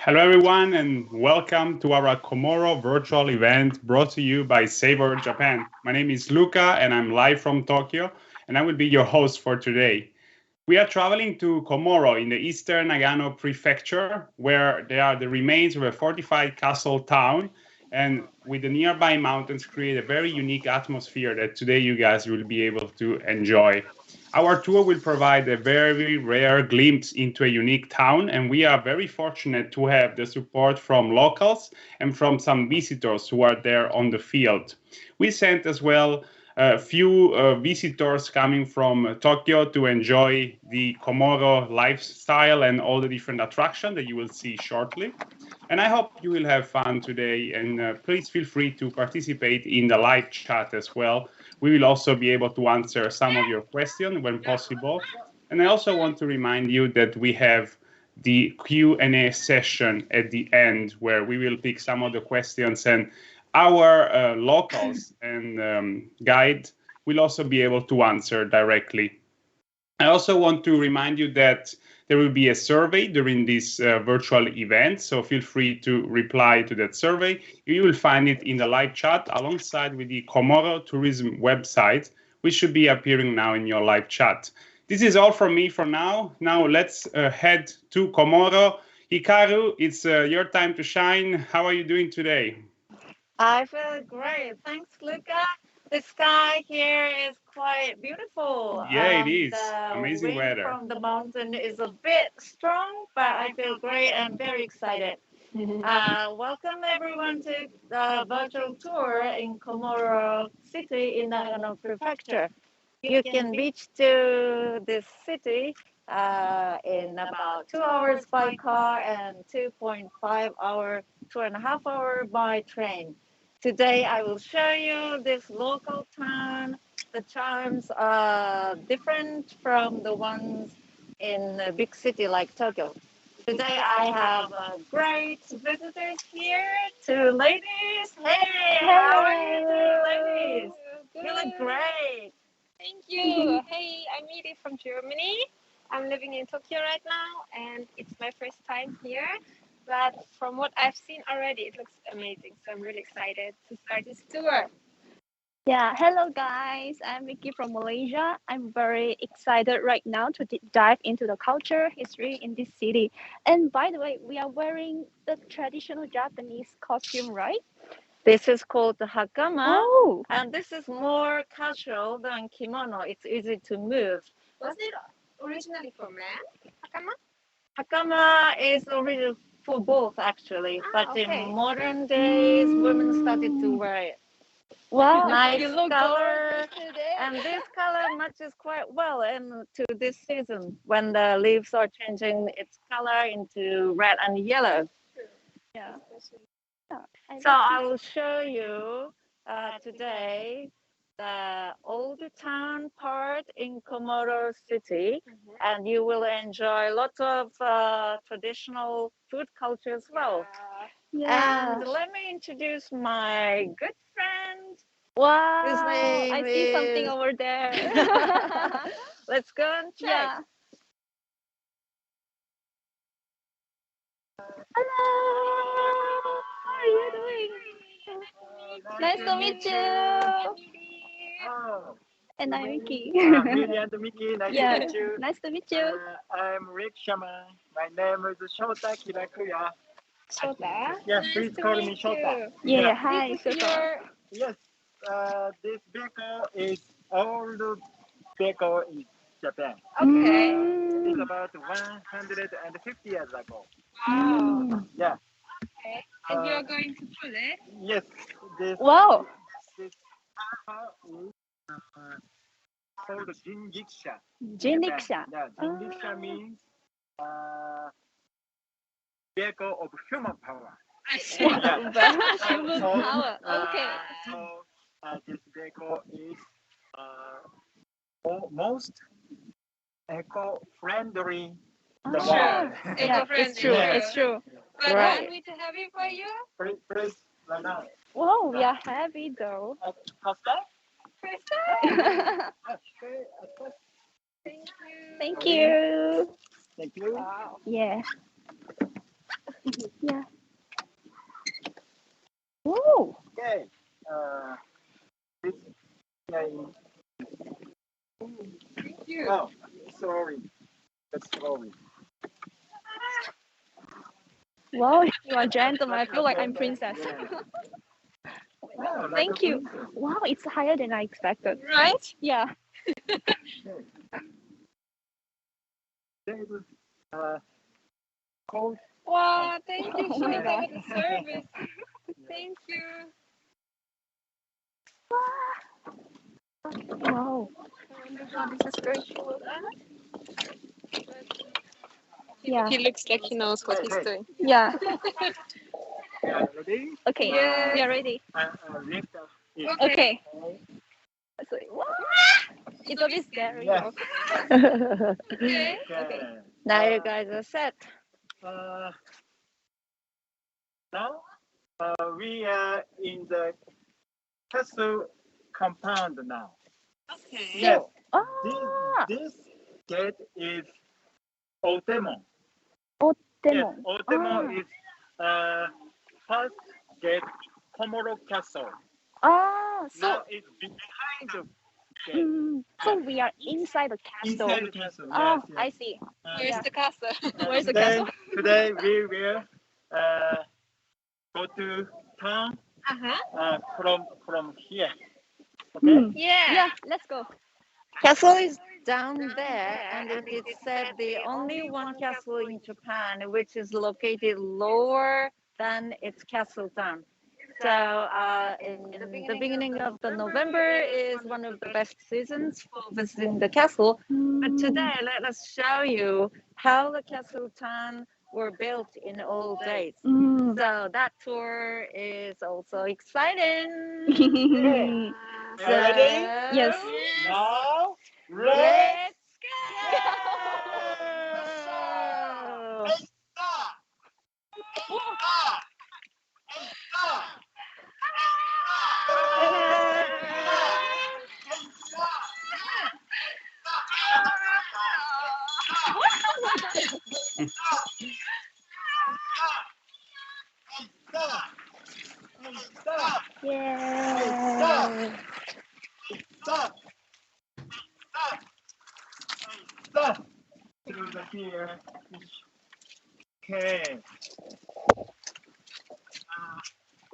Hello, everyone, and welcome to our Komoro virtual event brought to you by Savor Japan. My name is Luca, and I'm live from Tokyo, and I will be your host for today. We are traveling to Komoro in the eastern Nagano Prefecture, where there are the remains of a fortified castle town, and with the nearby mountains create a very unique atmosphere that today you guys will be able to enjoy. Our tour will provide a very rare glimpse into a unique town, and we are very fortunate to have the support from locals and from some visitors who are there on the field. We sent as well a few visitors coming from Tokyo to enjoy the Komoro lifestyle and all the different attractions that you will see shortly. And I hope you will have fun today. And please feel free to participate in the live chat as well. We will also be able to answer some of your questions when possible. And I also want to remind you that we have the Q&A session at the end where we will pick some of the questions and our locals and guide will also be able to answer directly. I also want to remind you that there will be a survey during this virtual event, so feel free to reply to that survey. You will find it in the live chat alongside with the Komoro tourism website, which should be appearing now in your live chat. This is all from me for now. Now let's head to Komoro. Hikaru, it's your time to shine. How are you doing today? I feel great. Thanks, Luca. The sky here is quite beautiful. Yeah, it is. The Amazing wind weather. from the mountain is a bit strong, but I feel great and very excited. Welcome everyone to the virtual tour in Komoro City in Nagano Prefecture. You can reach to this city in about 2 hours by car and 2.5 hour, 2.5 hour by train. Today I will show you this local town. The charms are different from the ones in a big city like Tokyo. Today I have great visitors here, two ladies. Hey, how are you two ladies? You look great. Thank you. Hey, I'm Miri from Germany. I'm living in Tokyo right now, and it's my first time here. But from what I've seen already, it looks amazing. So I'm really excited to start this tour. Yeah, hello guys. I'm Vicky from Malaysia. I'm very excited right now to dive into the culture, history in this city. And by the way, we are wearing the traditional Japanese costume, right? This is called the hakama, Oh, and this is more casual than kimono. It's easy to move. Was it originally for men? Hakama? Hakama is original for both actually, but okay. in modern days, women started to wear it. wow. Nice You look color, gorgeous today. and this color matches quite well and to this season when the leaves are changing its color into red and yellow. Yeah. Yeah, So I will show you today the old town part in Komoro City, and you will enjoy lots of traditional food culture as well. yeah. And let me introduce my good friend. Wow. His name I see something is. over there. Let's go and check. Yeah. Hello. How are you doing? Nice to meet you. Oh, And I'm Vicky. Miri and Miki, nice Yeah, to meet you. nice to meet you. I'm Rickshaw. My name is Shota Kirakuya. Shota. Yes, Nice please to call me meet Shota. you. Yeah, hi, This is Soba. your Yes, this vehicle is old vehicle in Japan. okay. It's Mm, about 150 years ago. Wow. mm. Yeah. Okay. And you're going to pull it. Yes, this Wow. this car is called Jinriksha. Jinriksha. Yeah, Jinriksha means uh, vehicle of human power. I see. Yeah. Human So, power. Okay. this vehicle is most eco-friendly in the Ah, world. yeah, it's true. Yeah. It's true. But Right. want me to have it for you? Please, right now. Wow, we are happy though. First time? First time. Okay. Thank you. Thank you. Thank you. Wow. Yeah. Yeah. Whoa. Okay. This name. Thank you. Oh, sorry. That's sorry. Wow, you are gentleman. I feel like I'm princess. Oh, like Thank a you. princess. Wow, it's higher than I expected. Right? Yeah. Okay. There's cold. Wow, thank you, Oh my Shota, God. for the service. Thank you. Wow. I wonder how this is going to look. Yeah. He looks like he knows what he's doing. Yeah. Yeah, ready? Okay. Yes. We are ready. Lift up. It. Okay. So, wow. It's a bit scary. Yes. Okay. Okay. Now you guys are set. Now we are in the castle compound now. Okay. Yes. Ah. This gate is Otemon. Yes, Otemon. Otemon is first gate Komoro Castle. Ah. So. Now it's behind the gate. So we are inside the castle. Inside the castle. Oh, Yes, I yes. see. Where's the castle? Where's the today, castle? Today we will go to town from here. Okay? Yeah. Let's go. Castle is down there, and it is said the only one castle in Japan which is located lower than its castle town. So in the beginning of the November is one of the best seasons for visiting the castle. But today, let us show you how the castle town were built in old days. So that tour is also exciting. So, Ready? Yes. Now, let's go! Yeah. Stop! Stop! Through the here. Okay.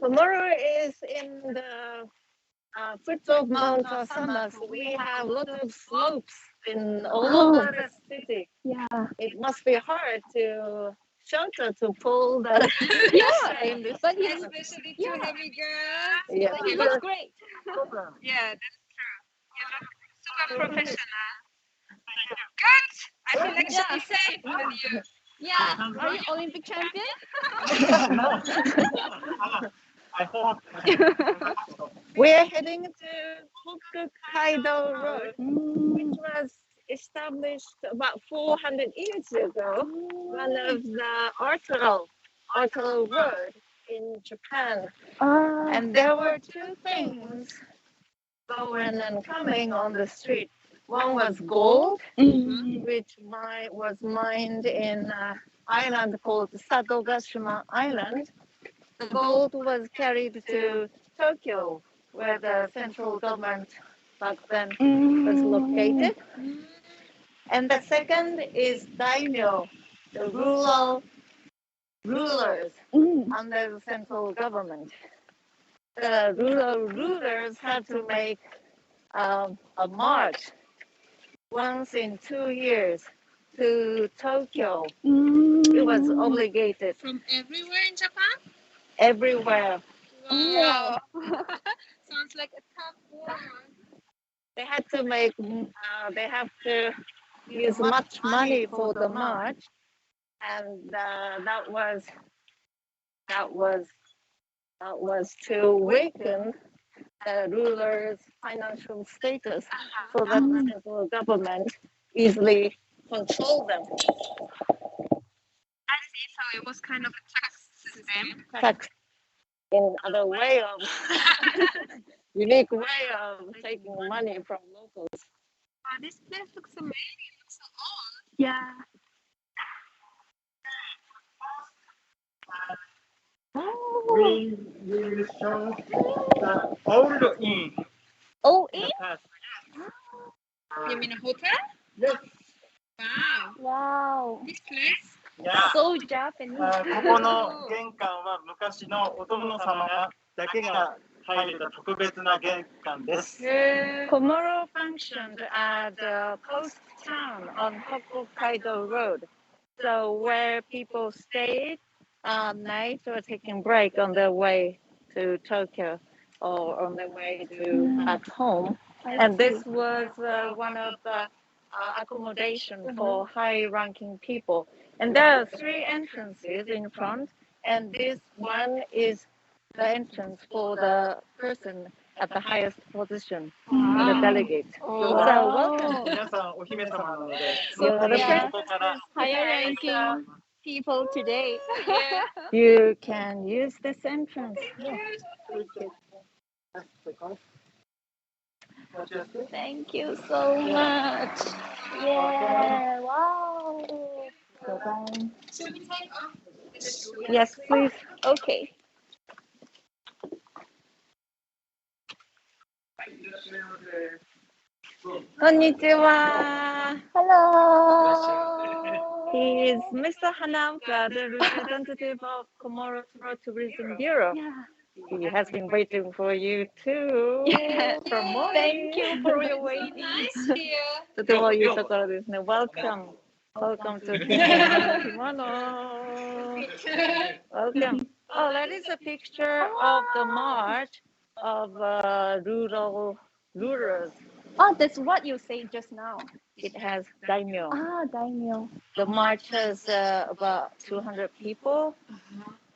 Komoro is in the foot of Mount Asamas. We have lots of slopes in all over the city. Yeah. It must be hard to shelter to pull the Yeah. in this. But he's Especially two heavy girls. Yeah. but he looks great. Problem. Yeah, that's true. You look super professional. Good. I feel like should be safe with you. Yeah. Are you Olympic champion? No. I hope. We're heading to Hokkoku Kaido Road, which was established about 400 years ago. One of the arterial road in Japan. And there were two things going and coming on the street. One was gold, which was mined in an island called Sadogashima Island. The gold was carried to Tokyo, where the central government back then was located. And the second is daimyo, the rulers under the central government. The rulers had to make a march once in 2 years to Tokyo. It was obligated From everywhere in Japan? everywhere. Wow. Sounds like a tough war. They had to make. They have to use much money for the march, and that was to weaken the rulers' financial status, so that the central government easily control them. I see. So it was kind of a tax system. Tax in other way of unique way of taking money from locals. Wow, this place looks amazing. It looks so old. Yeah. We will show the old inn. Oh, In in? the past. You mean a hotel? Yes. Wow. Wow. This place? Yeah. So Japanese. ここの玄関は昔のお殿様だけが入れた特別な玄関です。Komoro functioned as a post town on Hokkoku Kaido Road, so where people stayed night or taking break on their way to Tokyo or on their way to at home. And this was one of the accommodation for high-ranking people. And there are 3 entrances in front, and this one is the entrance for the person at the highest position, the delegate. So welcome. 皆さんお姫様なので、 You're the Yeah. ここから Higher ranking people today. You can use this entrance. Thank you so much. Yeah. Wow. Should we take off? Yes, please. Okay. Konnichiwa. Hello. He is Mr. Hanaoka, the representative of Komoro Tourism Bureau. Yeah. He has been waiting for you too. Yeah. From morning. Thank you for your waiting. Nice here. とてもいいところですね。Welcome. Welcome to Kimono. Welcome. Oh, that is a picture of the march of rulers. Oh, that's what you said just now. It has daimyo. Ah, daimyo. The march has about 200 people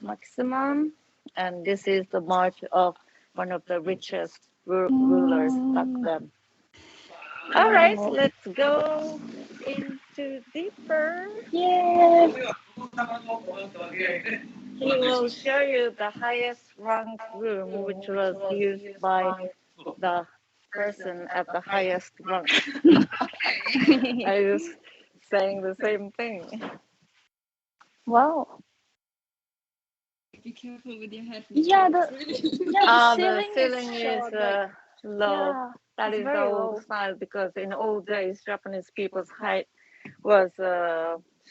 maximum. And this is the march of one of the richest rulers back then. All right, so let's go into deeper. Yeah. He will show you the highest ranked room, which was used by the person at the highest rank. I was saying the same thing. Wow. Be careful with your head. Yeah, the The ceiling is short, like, low. yeah, That it's is the very old low. style because in old days, Japanese people's height was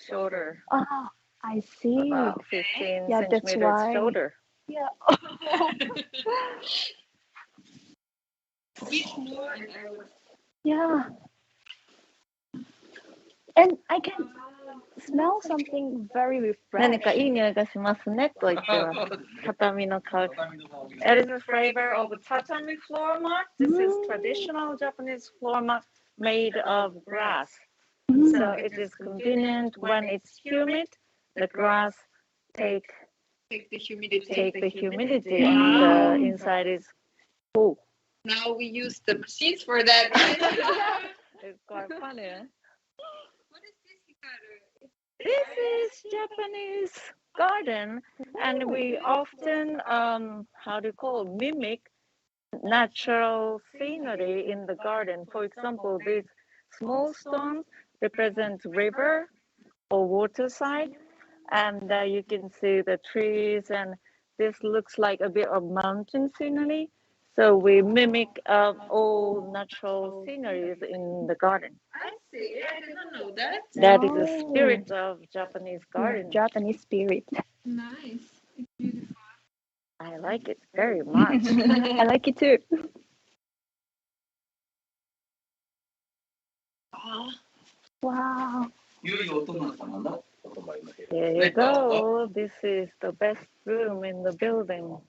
shorter, Ah, I see. about 15 Yeah, that's centimeters why. shorter. Yeah. Bit more and I would. Yeah. And I can smell something very 何 refreshing. かいい匂いがしますねと言ってます。畳の香り。It is a flavor of tatami floor mat. This is traditional Japanese floor mat made of grass. So it is convenient when it's humid. The grass take Take the humidity. and the inside is cool. Now we use the machines for that. It's quite funny. Eh? What is this, Hikaru? This is Japanese garden, and we often mimic natural scenery in the garden. For example, these small stones represent river or waterside, and you can see the trees, and this looks like a bit of mountain scenery. So we mimic all natural sceneries in the garden. I see. I did not know that. That is the Oh. spirit of Japanese garden. Japanese spirit. Nice. It's beautiful. I like it very much. I like it too. Wow. Here you go. This is the best room in the building.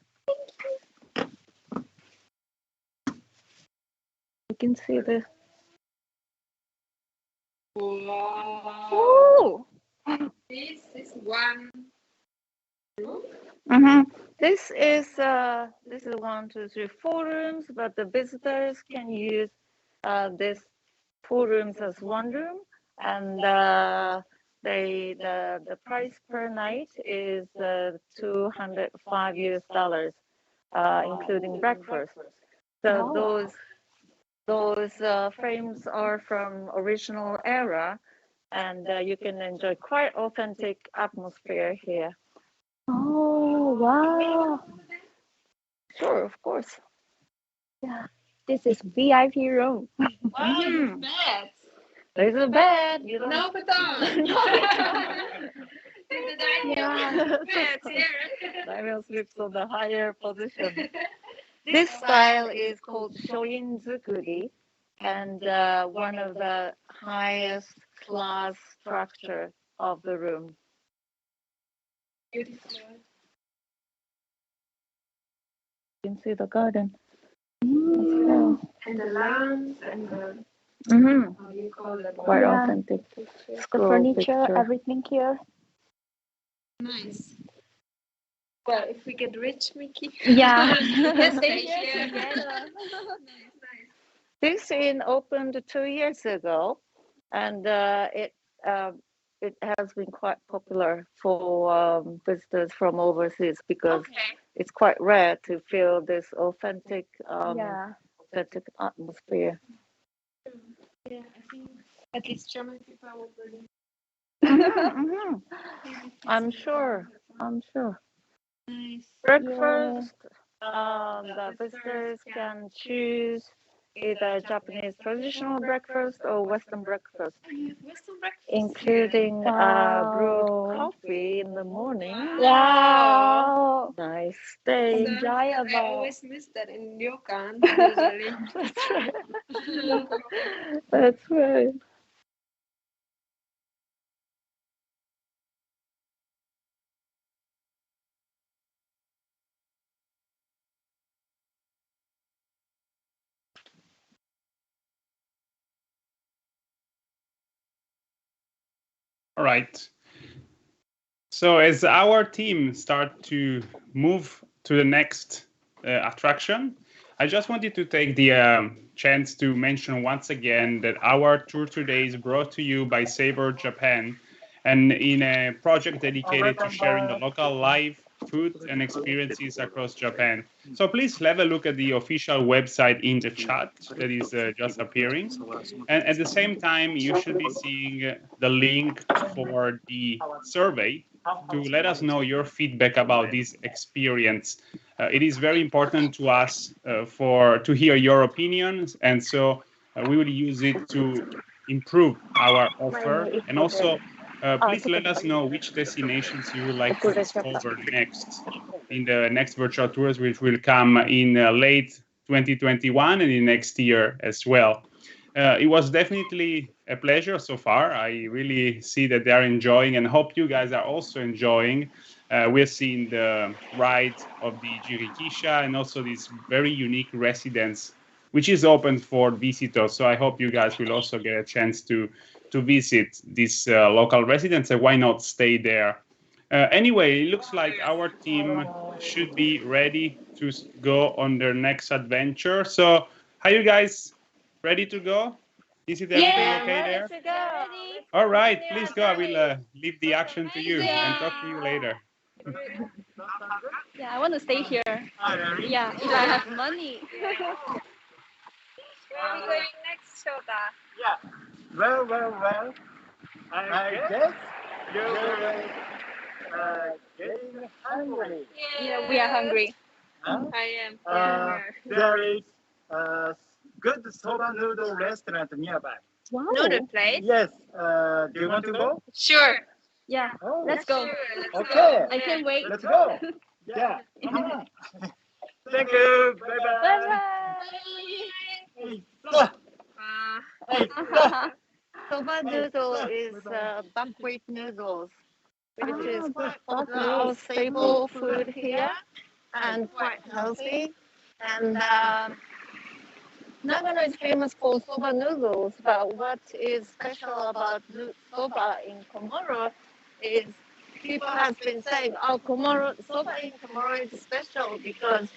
You can see the. Wow. Ooh. This is one room. This is 1, 2, 3, 4 rooms, but the visitors can use this 4 rooms as 1 room, and the price per night is $205 US, including breakfast. So those frames are from original era, and you can enjoy quite authentic atmosphere here. Oh, Wow. Sure, of course. Yeah. This is VIP room. Wow, there's beds. There's a bed. You don't. No baton. The dining Yeah. beds here. Daimyo sleeps on the higher position. This style is called shoin-zukuri, and one of the highest class structure of the room. Beautiful. You can see the garden. Mm. And the lamps and the, Mm-hmm. how do you call it? Quite Yeah. authentic. The Scroll furniture, picture. everything here. Nice. Well, if we get rich, Mickey. Yeah. Let's Stay stay here here. together. Nice. This inn opened 2 years ago, and it has been quite popular for visitors from overseas because Okay. it's quite rare to feel this authentic Yeah. authentic atmosphere. Yeah, I think at least German people would really. Mhm. I'm sure. Nice. Breakfast. The visitors can choose either Japanese traditional breakfast or Western breakfast, Western breakfast. including brewed Wow. coffee in the morning. Wow. Nice day. I Enjoyable. always miss that in ryokan usually. That's right. That's right. All right. So as our team start to move to the next attraction, I just wanted to take the chance to mention once again that our tour today is brought to you by Savor Japan, and in a project dedicated to sharing the local life, food, and experiences across Japan. So please have a look at the official website in the chat that is just appearing. And at the same time, you should be seeing the link for the survey to let us know your feedback about this experience. It is very important to us to hear your opinions, and so we will use it to improve our offer. And also, please let us know which destinations you would like to discover next in the next virtual tours, which will come in late 2021 and in next year as well. It was definitely a pleasure so far. I really see that they're enjoying and hope you guys are also enjoying. We're seeing the ride of the Jirikisha and also this very unique residence, which is open for visitors. So I hope you guys will also get a chance to visit this local residence, and why not stay there? Anyway, it looks like our team should be ready to go on their next adventure. So, are you guys ready to go? Is it everything okay there? To go. All right, please go. I will leave the action to you and talk to you later. Yeah, I want to stay here. Yeah, if I have money. Where are we going next, Shota? Yeah. Well. I guess you will getting hungry. Yeah, we are hungry. Huh? I am. There is a good soba noodle restaurant nearby. Wow. Noodle place? Yes. Do you want to go? Sure. Yeah, Oh, let's go. Sure, let's Okay. go. I can't wait. let's go. Yeah. Come on. Thank you. Bye bye. Bye Hey, bye. Soba noodle is buckwheat noodles, which is quite popular, our buckwheat. staple food here, and quite healthy. And Nagano is famous for soba noodles, but what is special about soba in Komoro is people have been saying, oh, soba in Komoro is special because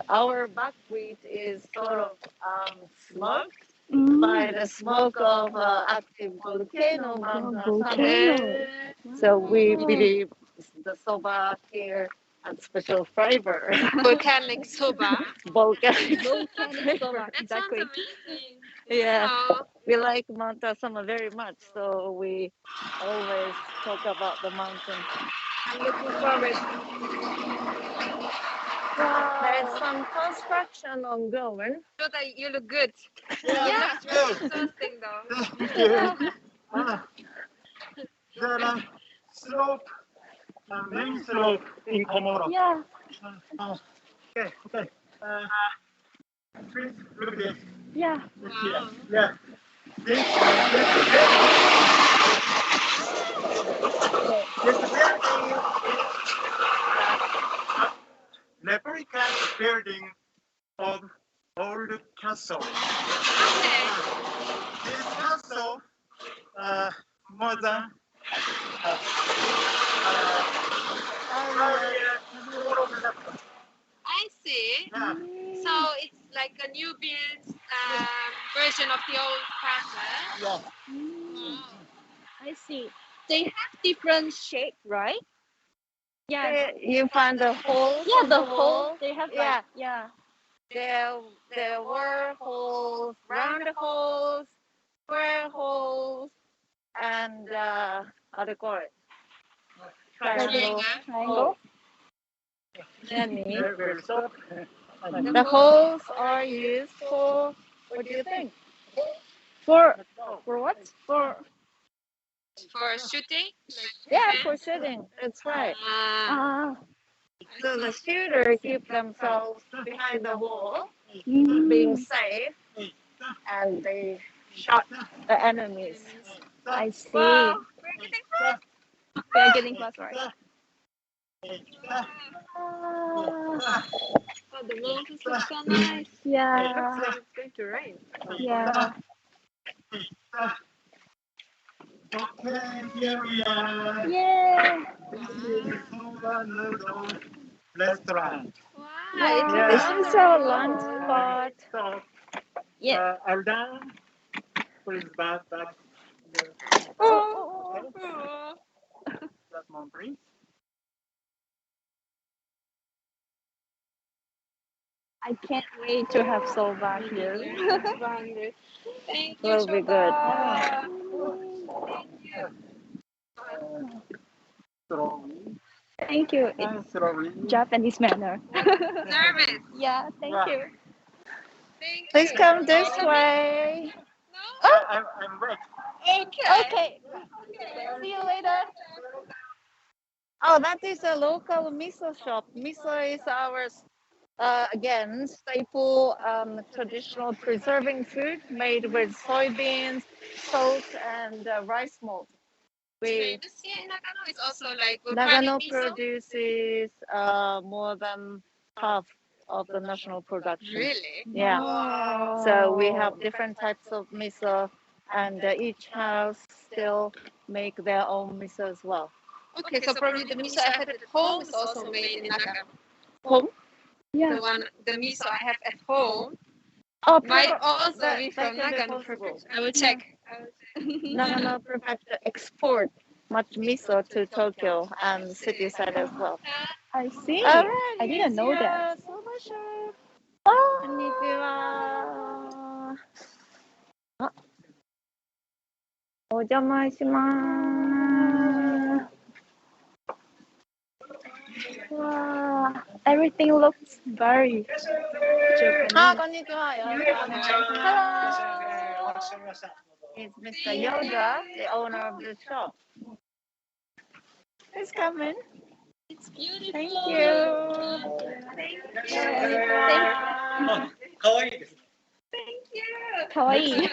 our buckwheat is sort of smoked by the smoke of active volcano, Mount volcano. So we believe the soba here has special flavor. Volcanic soba. Volcanic. Volcanic soba. That Exactly. sounds amazing. Yeah, Oh, we like Mount Asama very much, so we always talk about the mountain. I'm looking forward. There's some construction ongoing. You look good. Yeah, It looks really exhausting though. thank you. There are slope, main slope in Komoro. Yeah. Okay. Please look this. Yeah. Wow. Yeah. This building is replica building of old castle. Okay. This castle, more than 5 years. I see. Yeah. So it's like a new build version of the old castle. Yeah. Wow. I see. They have different shape, right? Yeah. You find the holes. Yeah, in the wall. hole. They have Yeah. like, yeah. There were holes, round holes, square holes, and how do you call it? Triangle. Triangle. Jenny. Very soft. The holes are used for, what do you think? For what? For For shooting? Yeah, for shooting. That's right. ah. So the shooter keep themselves behind the wall, Mm. being safe, and they shot the enemies. I see. Wow. We're getting close. We are getting close, right? Oh, the mountains look so nice. Yeah. It's going to rain. Yeah. Okay, here we are. Yeah. This is Soba Noodle Restaurant. Wow. This Yeah. is our lunch spot. So, Yeah. are done. Please back. Oh. Oh. That one, please. I can't wait to have soba here. Thank you, Will be good. Shoba. Slowly Thank you. It's and slowly. Japanese manner. Service. Yeah, thank Yeah. you. Thank Please you. come this way. No? I'm wet. Okay. See you later. Oh, that is a local miso shop. Miso is our, again, staple traditional preserving food made with soybeans, salt, and rice malt. Famous here in Nagano. It's also like Nagano organic miso. produces more than half of the national production. Really? Yeah. Wow. So we have different types of miso, and each house still make their own miso as well. Okay, so probably the miso I have at home is also made in Nagano. Home? Yeah. The miso I have at home Oh, might also that- be that from can be Nagano possible. Prefecture. I will check. Nagano Prefecture export much miso to Tokyo and the city side as well. I see. Alright, I didn't know that. Soba shop. Oh. こんにちは。あ、お邪魔します。 Wow. Everything looks very Japanese. あ、こんにちは。よろしくお願いします。It's Mr. Yoga, the owner of the shop. Please come in. It's beautiful. Thank you. Thank you. Kawaii.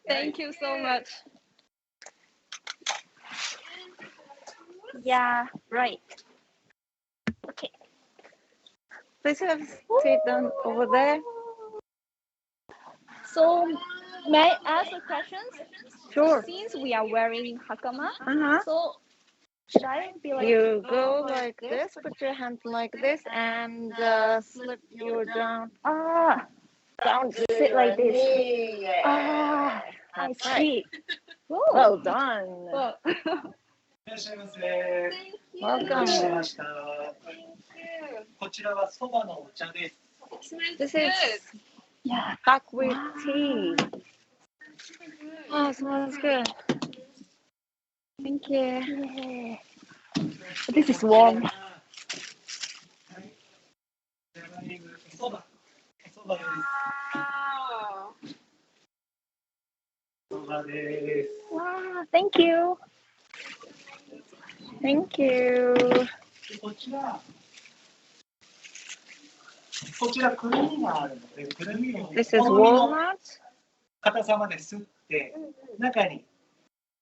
Thank you so much. Yeah, right. Okay. Please have sit down over there. So, may I ask a question? Sure. Since we are wearing hakama, Uh-huh. so should I be like You go like this, put your hand like this, and slip your down. down, sit like this? I That's right. see. Oh. Well done. Oh. Welcome. Thank you. こちらはそばのお茶です。 It smells This good. is Yeah. buckwheat tea. Oh, smells good. Thank you. Yeah. This is warm. そばです。 Wow. そばです。 Wow, thank you. Thank you. でこちらくるみがあるので、くるみを This is お好みの walnut. 硬さまですって中に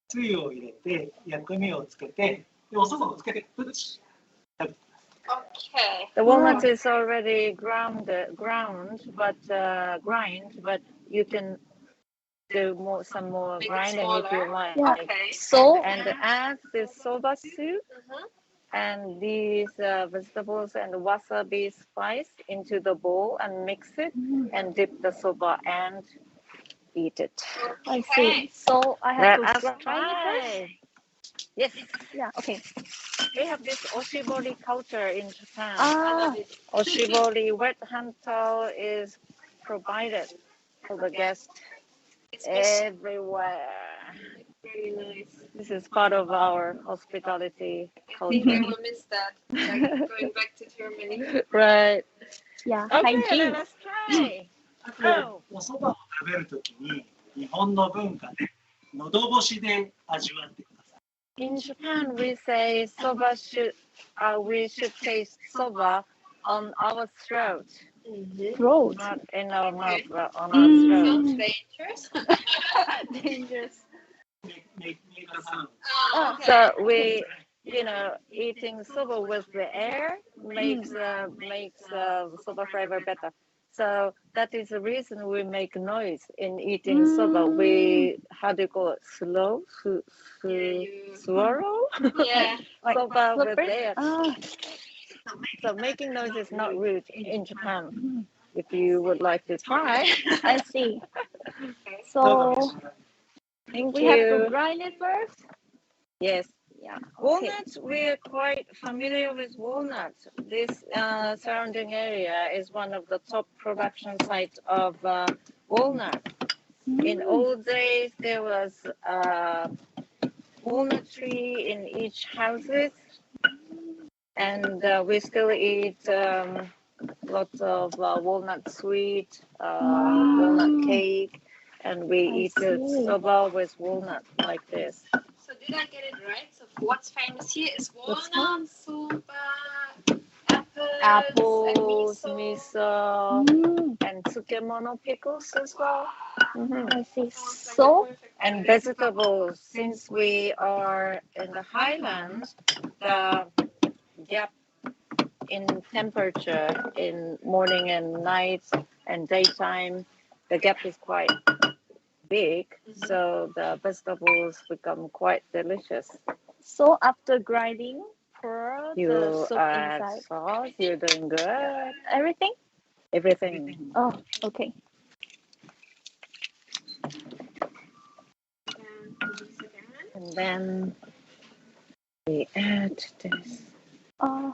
つゆを入れて薬味をつけてでお蕎麦をつけてプチ Okay. The walnut is already grind, but you can do some more Make it grinding if smaller. you like. Yeah. Okay. So, And add the soba soup and these vegetables and wasabi spice into the bowl and mix it and dip the soba and eat it. I see. So I have Let us to try it first. try. Yes, Yeah. Okay. we have this oshibori culture in Japan. Ah, Oshibori wet hantal is provided for the guests It's just everywhere. really nice. This is part of our hospitality I think I culture. will miss that. Like going back to Germany. Right. yeah. Okay, Hygiene. let us try. あとお蕎麦を食べるときに日本の文化で喉越しで味わってください。 In Japan, we say we should taste soba on our throat, Throat. not in our mouth, Okay. but on our throat. Sounds dangerous. Dangerous. メーカーさん Oh, okay. So we, eating soba with the air makes soba flavor better. So that is the reason we make noise in eating soba. We, how do you call it? Slow, swallow Yeah. Like soba with slippery? air. Ah, So making noise is not rude in Japan. If you would like to try, I see. どうぞ So 召し上がって thank we have to you. grind it first. Yes. Yeah. Okay. Walnuts, we're quite familiar with walnuts. This surrounding area is one of the top production sites of walnut. In old days, there was a walnut tree in each houses, and we still eat lots of walnut sweet, walnut cake, and we eat soba with walnut like this. So did I get it right? So what's famous here is walnut, soba, Apples, and miso, Mm, and tsukemono pickles as well. I see. Sounds like So, the perfect And combination. vegetables, since we are in the highlands, the gap in temperature in morning and night and daytime, the gap is quite big, so the vegetables become quite delicious. so after grinding, pour the You soup add inside. sauce, you're doing good. Everything? Everything. Oh, okay. And then we add this. Uh,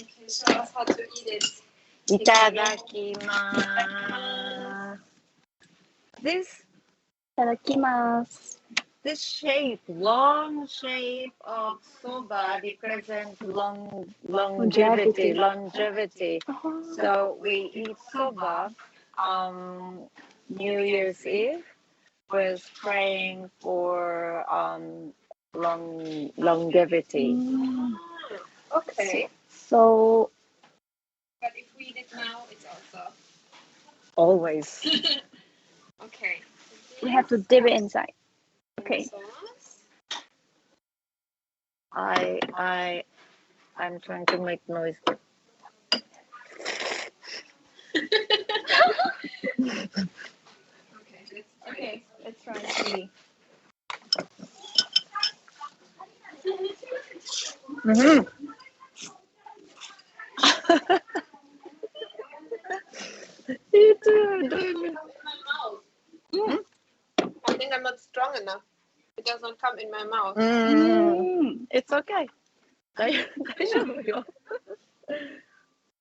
Okay, show us how to eat it. Itadakimasu. This shape, long shape of soba represents longevity. oh, So we eat soba New Year's Eve with praying for longevity. Okay. So But if we eat it now, it's also. Always. Okay. we have to dip it inside. Okay. Sauce. I'm trying to make noise. Okay, Let's try and see. Mm-hmm. You too. my mouth. I think I'm not strong enough. It does not come in my mouth. It's okay. 大丈夫よ。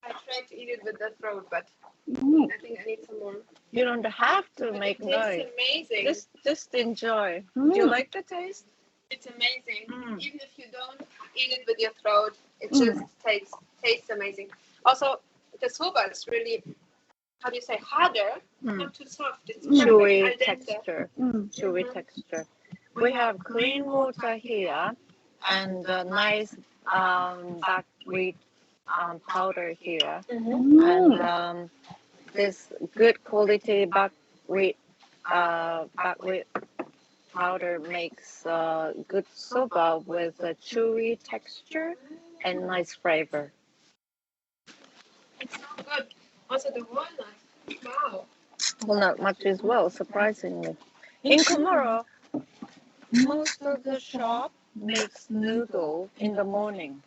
I tried to eat it with the throat, but Mm. I think I need some more. You don't have to But make it tastes noise. amazing. Just enjoy. Mm. Do you like the taste? It's amazing. Mm. Even if you don't eat it with your throat, it Mm. just tastes amazing. Also, the soba is really, how do you say, harder, not too soft. It's Chewy perfect, al dente. texture. Mm. Chewy texture. We have clean water here and nice buckwheat powder here. And this good quality buckwheat powder makes good soba with a chewy texture and nice flavor. It's so good. Also, the walnut. Wow. Well, not much as well, surprisingly. In Komoro, most of the shop makes noodle in the morning,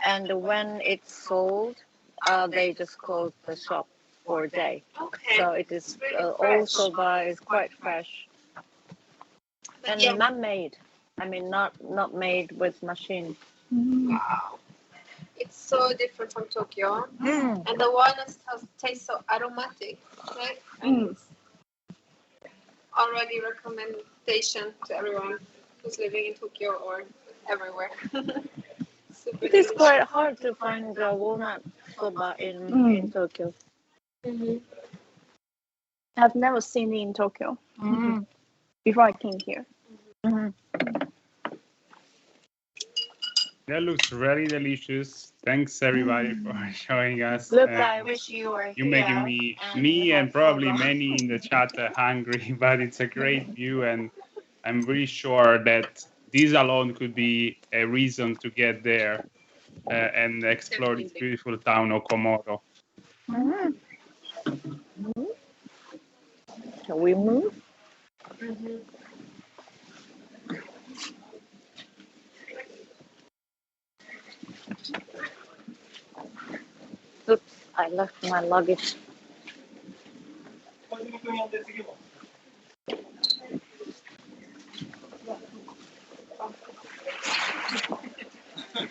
and when it's sold, they just close the shop for a day. Okay. So it is Really all fresh. soba is quite fresh But and yeah, man-made. I mean, not made with machine. wow. It's so different from Tokyo. And the walnuts taste so aromatic, right? And Mm. it's already recommendation to everyone who's living in Tokyo or everywhere. Super It is delicious. quite hard to find walnut soba in Tokyo. I've never seen it in Tokyo before I came here. That looks really delicious. Thanks everybody for showing us. Look, I wish you were You're making me and probably many in the chat hungry, but it's a great view, and I'm really sure that this alone could be a reason to get there and explore this Definitely. beautiful town of Komoro. Can we move? Oops, I left my luggage.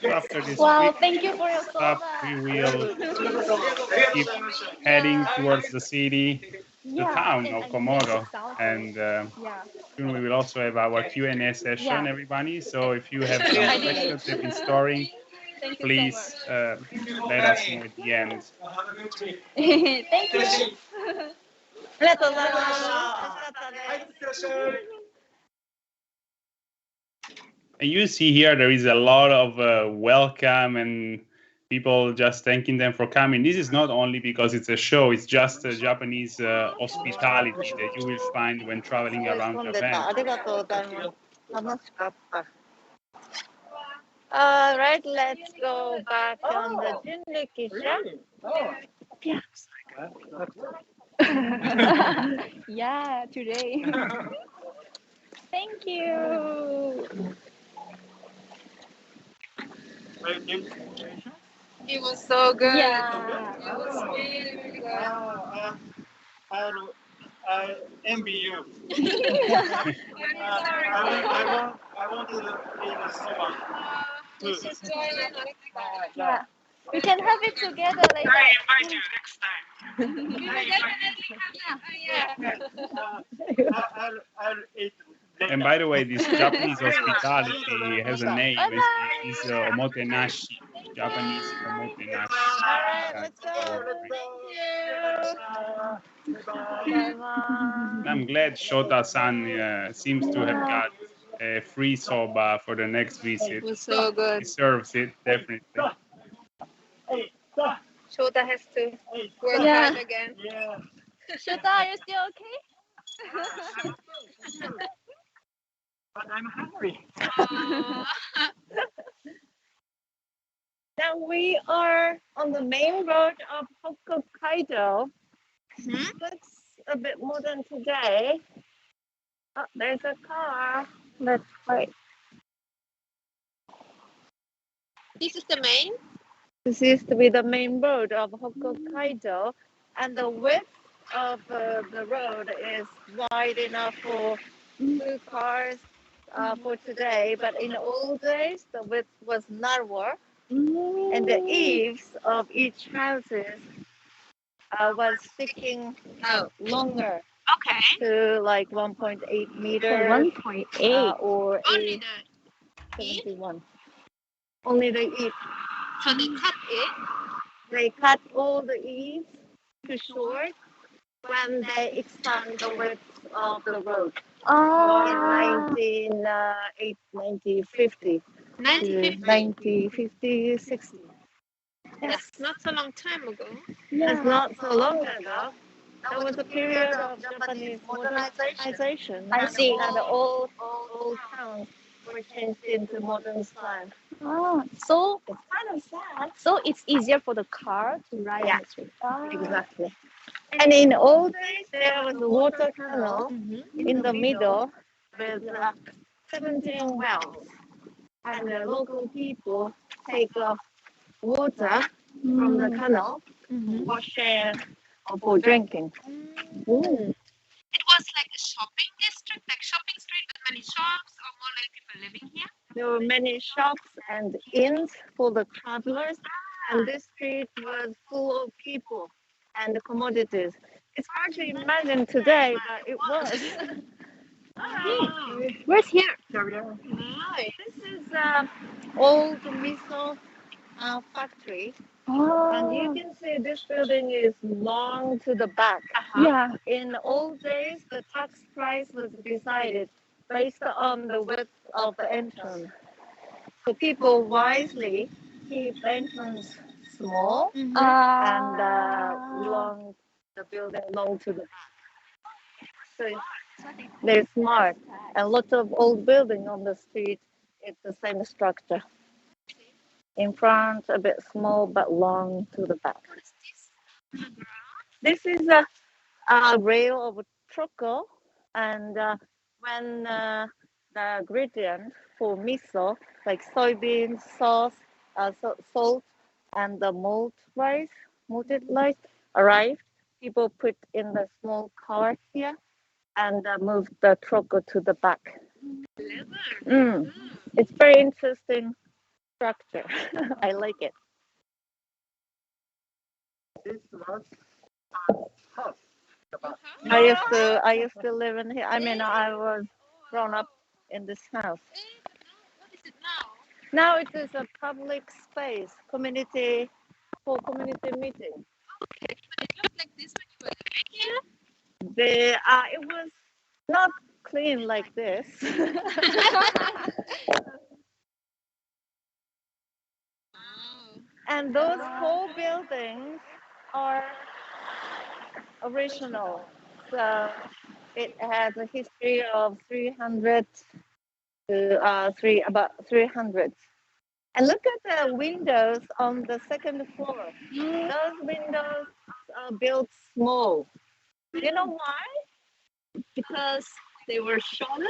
After this Wow, quick thank you for your stop, soba. we will keep heading towards the city, the town and of I miss Komoro, South. and Yeah. soon we will also have our Q&A session, Yeah. everybody. So if you have some questions you've been storing, Thank you please so let us know at the end. much. Thank you. ありがとうございます。楽しかったです。 And you see here there is a lot of welcome and people just thanking them for coming. This is not only because it's a show, it's just a Japanese hospitality that you will find when traveling すごい around 混んでた。 Japan. ありがとうございます。楽しかった。Alright, let's go back on the Jinrikisha. Yeah, today. Thank you. It was so good. Yeah. It was really, really good. I envy you. Sorry. I want to eat the soba. You should join in next time. Yeah. We can have it together later. invite you next time. We will definitely have it. I'll eat later. And by the way, this Japanese hospitality has a name. It's omotenashi. Japanese omotenashi. Alright, let's go. And I'm glad Shota-san seems to have got a free soba for the next visit. It was so He good. deserves it, definitely. Shota has to work Yeah. hard again. Yeah. Shota, are you still okay? But I'm hungry. Now we are on the main road of Hokkoku Kaido. Looks a bit modern today. Oh, there's a car. Let's wait. This is the main. This used to be the main road of Hokkoku Kaido, and the width of the road is wide enough for 2 cars for today. But in old days, the width was narrower, And the eaves of each houses was sticking out longer Okay. to like 1.8 For meters 1.8. or Only the eave. 71. Only the eaves. So they cut it. They cut all the eaves to short when they expand the width of the road in 1950 to 1950, 60. That's not so long time ago. That's not so long ago. There was a period of Japanese modernization. I see. And the old towns were changed into modern style. So It's kind of sad. so it's easier for the car to ride Yeah. on the street. Exactly. And in old days, there was a water canal in the middle with 17 wells. And the local people take off water from the canal for share or for drinking. It was like a shopping district, like shopping street with many shops, or more like people living here. There were many shops and inns for the travelers, and this street was full of people and commodities. It's hard to imagine today, but it was. Where's here? Nice. This is old miso factory, and you can see this building is long to the back. Yeah. In old days, the tax price was decided based on the width of the entrance. So people wisely keep entrance small and long the building long to the back. So they're smart. And lots of old building on the street, it's the same structure. In front, a bit small but long to the back. What is this? This is a rail of troco, and when the ingredient for miso, like soybeans, sauce, salt, and the malted rice arrived, people put in the small car here and move the troco to the back. It's very interesting structure. I like it. This was house. I used to live in here. I mean, I was grown up in this house. What is it now? Now it is a public space, community meeting. Okay, but it looked like this when you were living here. It was not clean like this. And those four buildings are original. So it has a history of 300 to about 300. And look at the windows on the second floor. Those windows are built small. You know why? Because they were shorter.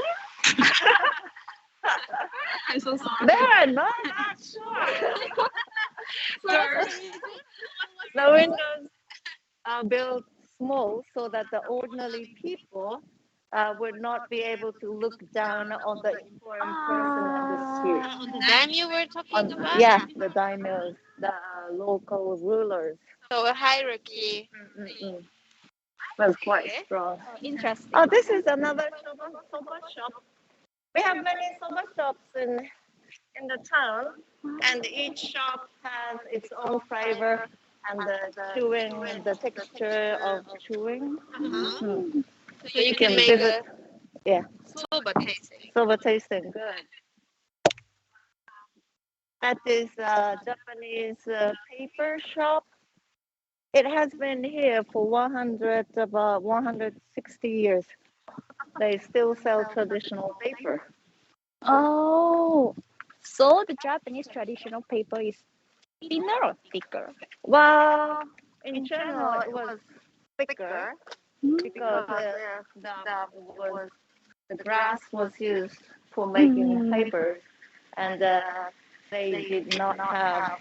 I'm so sorry. They are not that short. The windows are built small so that the ordinary people would not be able to look down on the important person on the street. On the dam you were talking about? Yeah, the daimyos, the local rulers. So a hierarchy. Was quite strong. Interesting. Oh, this is another soba shop. We have many soba shops in the town, and each shop has its own flavor and the chewing, the texture of chewing. So you can make visit. Yeah. soba tasting. Soba tasting, good. That is a Japanese paper shop. It has been here for about 160 years. They still sell traditional paper. Oh, so the Japanese traditional paper is thinner or thicker? Well, in general, it was thicker because the grass was used for making papers, and they did not have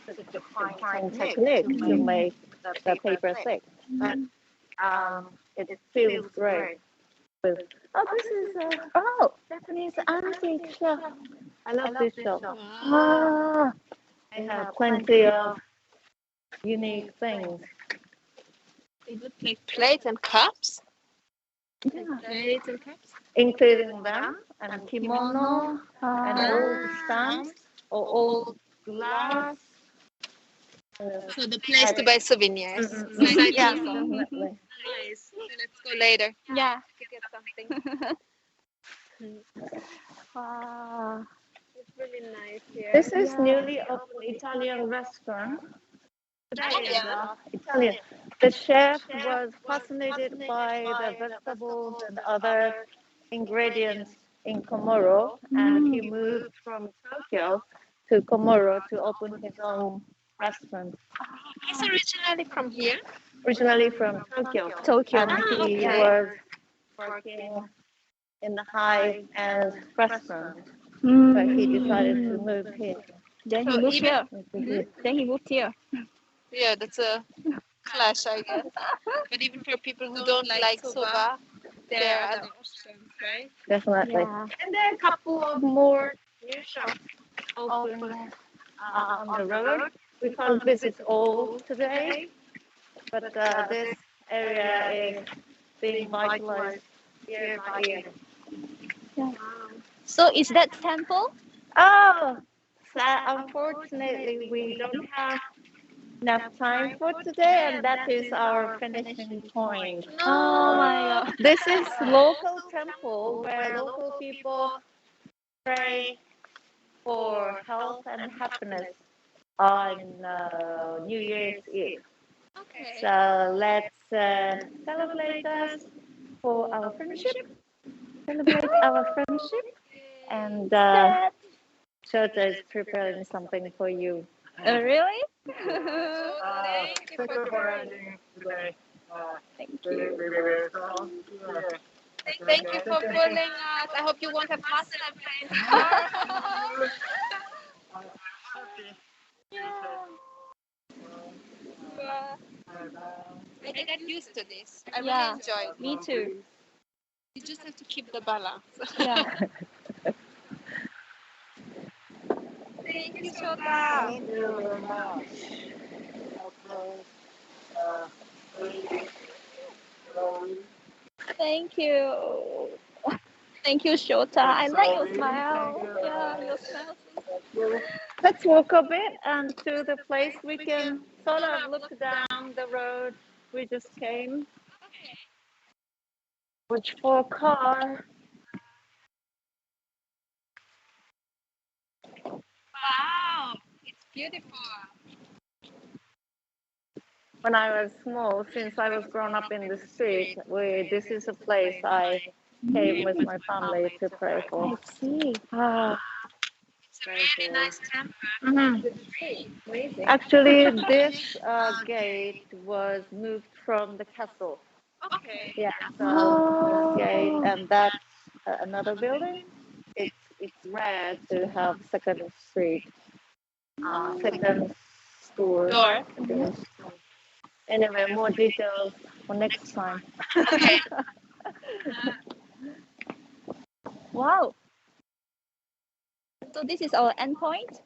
the fine technique to make the paper thick. But it feels great. Oh, this is Japanese antique shop. I love this shop. Ah, They have plenty of unique things. They look like plates and cups. Yeah. Plates and cups. Including them and kimono and Ah. old stamps or old glass. So the place to buy souvenirs. Mm-mm. Inside Yeah, also. definitely. Nice. So let's go later Yeah. to get something. Wow. It's really nice here. This is Yeah. newly opened Italian restaurant. Italian? Italian. The chef was fascinated by the vegetables and other ingredients in Komoro, and he moved from Tokyo to Komoro to open his own restaurant. He's originally from here. Originally from Tokyo, Tokyo. and he okay. was working in the high-end restaurant, but he decided to move here. Then So he moved even- here. Then he moved here. Yeah, that's a clash, I guess. But even for people who don't like soba, there are other options, right? Definitely. Yeah. And there are a couple of more new shops open on the road. We can't visit all today, but this area is being vitalized year by year. So is that temple? Oh, so unfortunately, we don't have enough time for today, and that is our finishing point. Oh my god. This is local temple where local people pray for health and happiness on New Year's Eve. Okay. So let's celebrate us for our friendship. Celebrate our friendship, and Shota is preparing something for you. Really? Thank you for arranging today. Thank We you. will start here. Thank you for calling us. I hope you won't have muscle pain tomorrow. I got used to this. I really Yeah. enjoy it. Me too. You just have to keep the balance. Yeah. Thank you, Shota. Thank you very much. Thank you. Thank you, Shota. I like your smile. Yeah, your smile. Let's walk a bit and to the place we can sort of look down the road we just came. Which for a car. Wow, it's beautiful. When I was small, since I was grown up in the street, this is a place I came with my family to pray for. I see. It's a really nice temple. Mhm. With tree. Amazing. Actually, this gate was moved from the castle. Okay. Yeah, so this gate and that's another building. It's rare to have second street, second store. Door. Second store. Anyway, more details for next time. Okay. Wow. So this is our endpoint.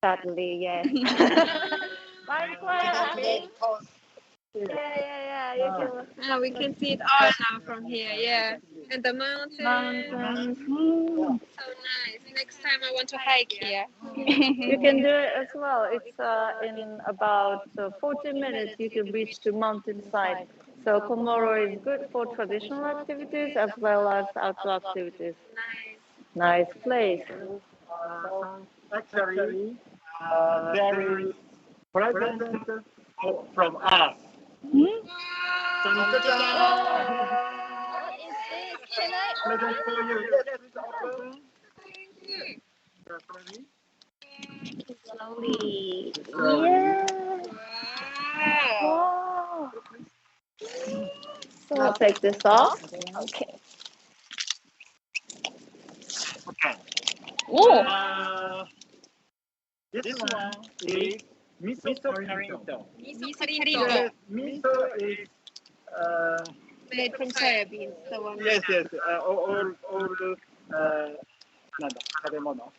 Sadly, yes. Bye, Claire. Yeah. You can. Yeah, we can see it all now from here. Yeah. And the mountains. Mountains. So nice. Next time I want to hike here. You can do it as well. It's in about 40 minutes you can reach the mountainside. So Komoro is good for traditional activities as well as outdoor activities. Nice. Nice place. Actually, there is present from us. Wow. What is this? Can I Present for you. Yes, it's open. Slowly. Yeah. Wow. Wow. I'll take this off. Okay. Okay. Oh. This one is miso carrito. Miso Yes, carrito. miso is Made from soybeans. The one. yes, all the なんだ食べ物。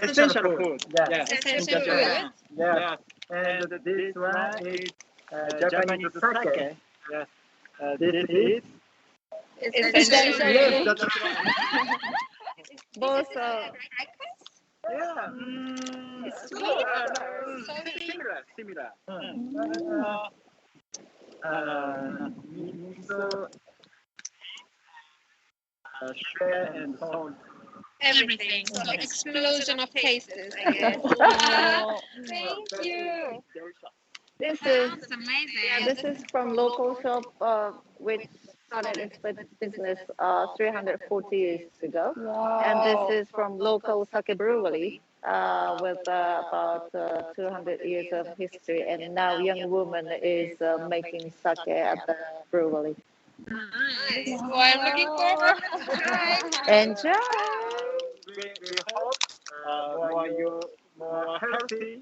essential food. Yeah. Essential in Japan. food. Yeah. And this one is Japanese sake. Yes. This is. Essential Yes, food. that's right. Both Yeah. It's Similar. Miso, sugar, and salt. everything. So explosion of tastes, I guess. Thank you. this is Sounds amazing. yeah, this is from local shop which started its business 340 years ago. And this is from local sake brewery with about 200 years of history. And now young woman is making sake at the brewery. Nice. Well, I'm looking forward to try. Enjoy! We hope more healthy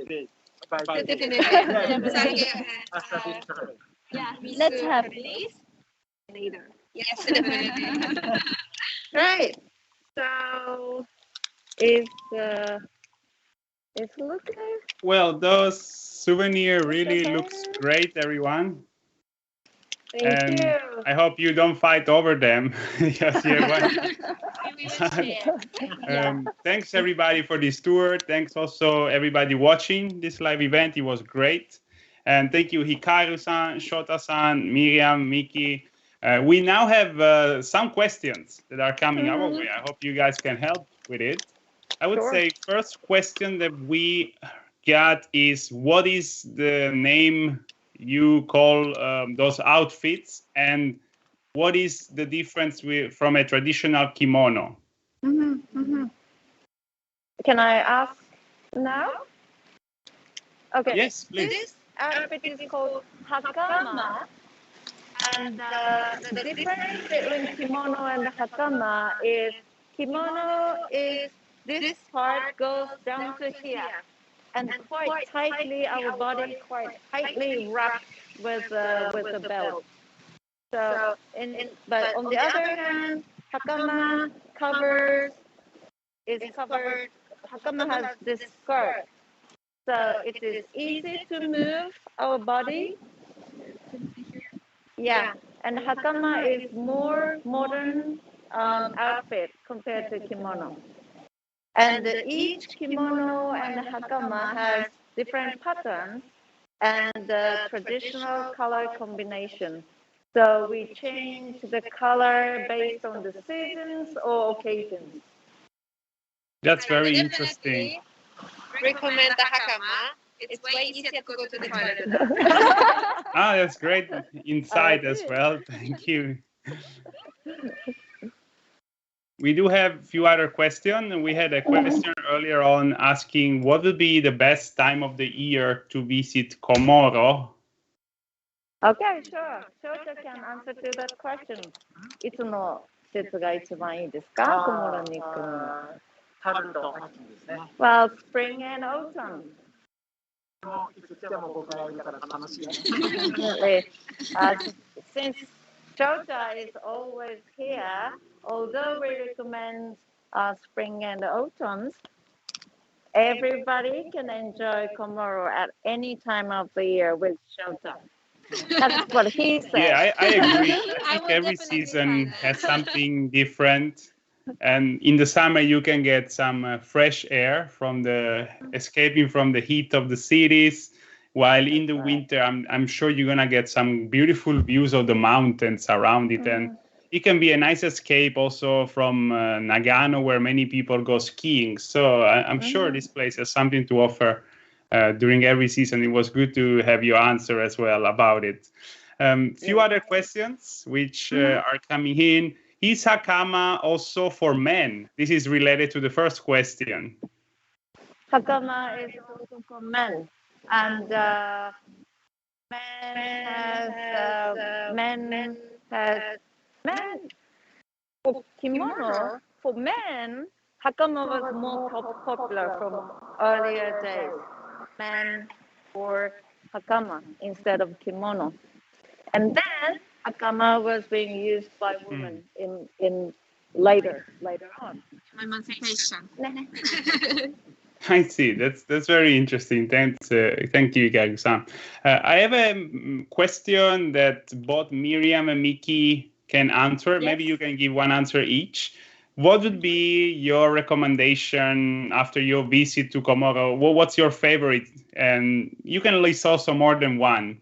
this by Definitely. Yeah. Sake. After this trip. Yeah, Let's have this later. Yes, definitely. Right. So is looking Well, those souvenir really looks great, everyone. thank And you. I hope you don't fight over them. Yes, thanks everybody for this tour. Thanks also everybody watching this live event. It was great. And thank you Hikaru-san, Shota-san, Miriam, Miki. We now have some questions that are coming our way. I hope you guys can help with it. I would Sure. say first question that we got is, what is the name you call those outfits, and what is the difference from a traditional kimono? Can I ask now? Okay. Yes, please. This outfit is called hakama, and the difference between kimono and hakama is kimono is this part goes down to here, and quite tightly our body quite tightly wrapped with the belt. So, but on the other hand, hakama is covered. Hakama has this skirt, so it is easy to move our body. Yeah, and hakama is more modern outfit compared to kimono. And each kimono and hakama has different patterns and traditional color combination. So we change the color based on the seasons or occasions. That's very interesting. Recommend the hakama. It's way easier to go to the toilet. That's great insight as well. Thank you. We do have a few other questions. We had a question earlier on asking what would be the best time of the year to visit Komoro. Okay, sure. Shota can answer to that question. いつの季節が一番いいですか？コモロに行くのは。春と秋ですね。Well, spring and autumn. いつ来ても僕がいるから楽しいね。Definitely. Since Shota is always here, although we recommend spring and autumns, everybody can enjoy Komoro at any time of the year with Shota. That's what he said. Yeah, I agree. I think will every definitely season try that. has something different. And in the summer, you can get some fresh air from escaping from the heat of the cities. While in the winter, I'm sure you're gonna get some beautiful views of the mountains around it, and it can be a nice escape also from Nagano, where many people go skiing. So I'm sure this place has something to offer during every season. It was good to have your answer as well about it. Few other questions which are coming in. Is hakama also for men? This is related to the first question. Hakama is also for men, and men for kimono. For men, hakama was more popular from earlier days. Men wore hakama instead of kimono, and then hakama was being used by women in later on. Emancipation. I see. That's very interesting. Thank you, Gagu-san. I have a question that both Miriam and Miki can answer. Yes. Maybe you can give one answer each. What would be your recommendation after your visit to Komoro? What's your favorite? And you can list also more than one.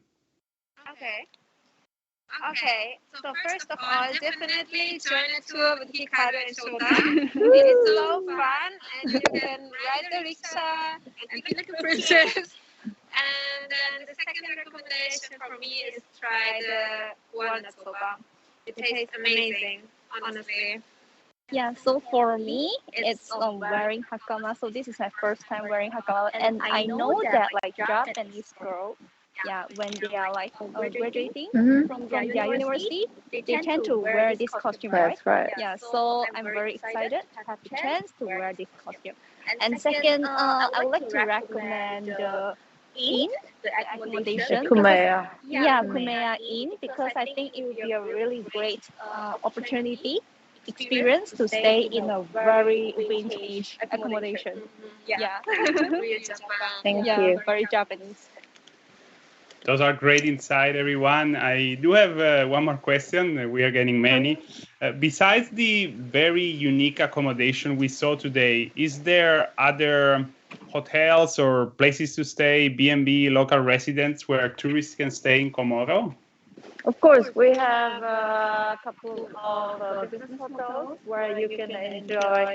Okay. So first of all, definitely join a tour with Hikari and Soba. It's so fun, and you can ride the rickshaw and eat like a princess. And then the second recommendation for me is try the walnut soba. It tastes amazing, honestly. Yeah, so for me, it's wearing hakama. So this is my first time wearing hakama, and I know that like Japanese girls, when they are like graduating from their university, they tend to wear this costume, right? That's right. Yeah, so I'm very excited to have the chance to wear this costume. And second, I would like to recommend the inn, the accommodation. Kumeya. Yeah, Kumeya Inn, because I think it would be a really great opportunity, experience to stay in a very vintage accommodation. Yeah. Real Japan. Thank Yeah, you. very Japanese. Those are great insight, everyone. I do have one more question. We are getting many. Besides the very unique accommodation we saw today, is there other hotels or places to stay, B&B, local residents where tourists can stay in Komoro? Of course, we have a couple of business hotels where you can enjoy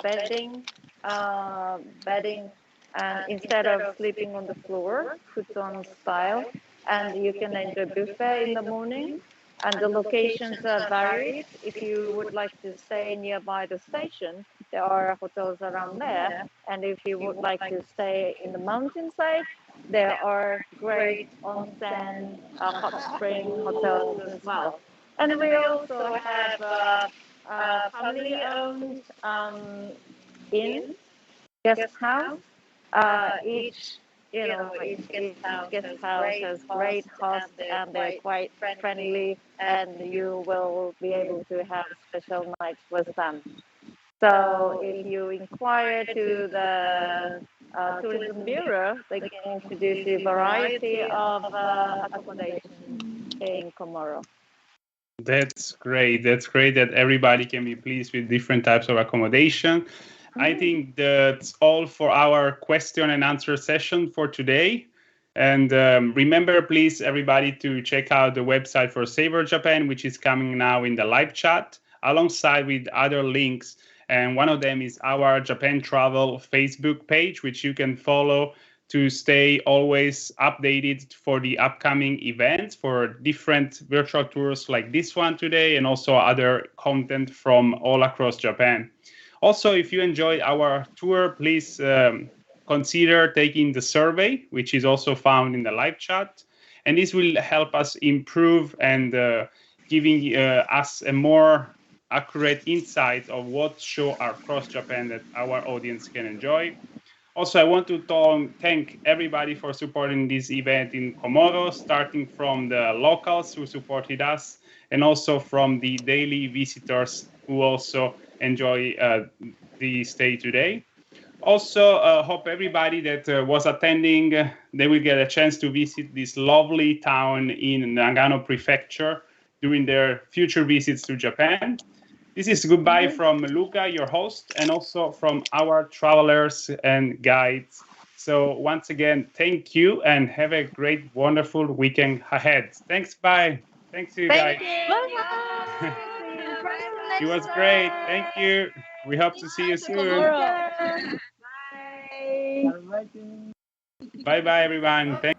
bedding, and instead of sleeping on the floor, futon style, and you can enjoy buffet in the morning. And the locations are varied. If you would like to stay nearby the station, there are hotels around there. And if you would like to stay in the mountainside, there are great onsen, hot spring hotels as well. And we also have family-owned inn, guest house. Each guest house has great hosts, and they're quite friendly, and you will be able to have special nights with them. So if you inquire to the tourism bureau, they can introduce you a variety of accommodation in Komoro. That's great. That's great that everybody can be pleased with different types of accommodation. I think that's all for our question and answer session for today. And remember, please, everybody, to check out the website for Savor Japan, which is coming now in the live chat, alongside with other links. And one of them is our Japan Travel Facebook page, which you can follow to stay always updated for the upcoming events, for different virtual tours like this one today, and also other content from all across Japan. Also, if you enjoyed our tour, please consider taking the survey, which is also found in the live chat. And this will help us improve and giving us a more accurate insight of what show across Japan that our audience can enjoy. Also, I want to thank everybody for supporting this event in Komoro, starting from the locals who supported us, and also from the daily visitors who also enjoy the stay today. Also, hope everybody that was attending, they will get a chance to visit this lovely town in Nagano Prefecture during their future visits to Japan. This is goodbye from Luca, your host, and also from our travelers and guides. So once again, thank you and have a great, wonderful weekend ahead. Thanks, bye. Thanks to you guys. Bye. It was great. Thank you. We hope to see you soon. Bye. Bye bye, everyone. Thank